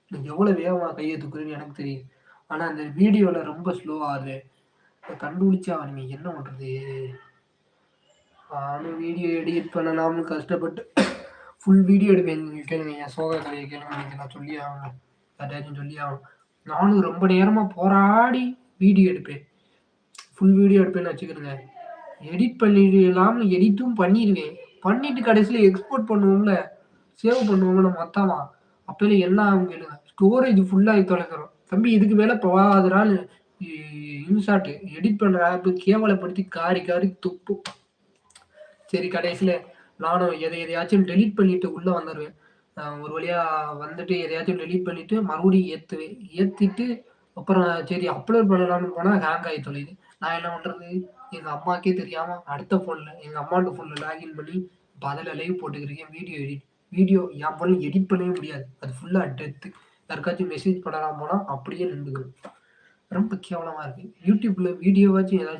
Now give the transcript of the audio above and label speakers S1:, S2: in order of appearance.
S1: நான் எவ்வளோ வேகமா கைய தூக்குறேன்னு எனக்கு தெரியும். ஆனா, அந்த வீடியோல ரொம்ப ஸ்லோவா ஆகுது. கண்டுபிடிச்சே ஆகணுமே என்ன பண்றது? நானும் வீடியோ எடிட் பண்ணலாம்னு கஷ்டப்பட்டு ஃபுல் வீடியோ எடுப்பேன். நீங்க கேளுங்க என் சோக கதைய கேளுங்க. இன்னைக்கு நான் சொல்லியே ஆகணும். யார்ட்டயாச்சும் சொல்லியே ஆகணும். நானும் ரொம்ப நேரமா போராடி வீடியோ எடுப்பேன். ஃபுல் வீடியோ எடுப்பேன்னு வச்சுக்கிடுங்க. எடிட் பண்ணிடலாம்னு எடிட்டும் பண்ணிருவேன். பண்ணிட்டு கடைசியில எக்ஸ்போர்ட் பண்ணுவோம்ல, சேவ் பண்ணுவோம்ல மொத்தமா. அப்பயில என்ன ஆகும் கேளுங்க. ஸ்டோரேஜ் ஃபுல்லாகி தொலைஞ்சிரும். தம்பி இதுக்கு மேல போகாதடான்னு இன்ஷாட் எடிட் பண்ற ஆப் கேவலப்படுத்தி காரி காரி துப்பும். சரி கடைசியில நானும் எதையாச்சும் டெலீட் பண்ணிட்டு உள்ள வந்துருவேன். ஒரு வழியா வந்துட்டு எதையாச்சும் டெலீட் பண்ணிட்டு மறுபடியும் ஏத்துவேன். ஏத்திட்டு அப்புறம் சரி அப்லோட் பண்ணலாம்னு போனா ஹேங் ஆகி தொலையுது. நான் என்ன பண்றது? எங்க அம்மாக்கே தெரியாம அடுத்த ஃபோன்ல எங்க அம்மாவோட ஃபோன்ல லாகின் பண்ணி இப்ப அதுல லைவ் போட்டுக்கிருக்கேன். Video edit. வீடியோ என் ஃபோன்ல எடிட் பண்ணவே முடியாது. அது ஃபுல்லா டெத்து. யாருக்காச்சும் மெசேஜ் பண்ணலாம் போனா அப்படியே நின்டுக்கும். ரொம்ப கேவலமா இருக்கு. YouTubeல வீடியோவாச்சும் ஏதாச்சும்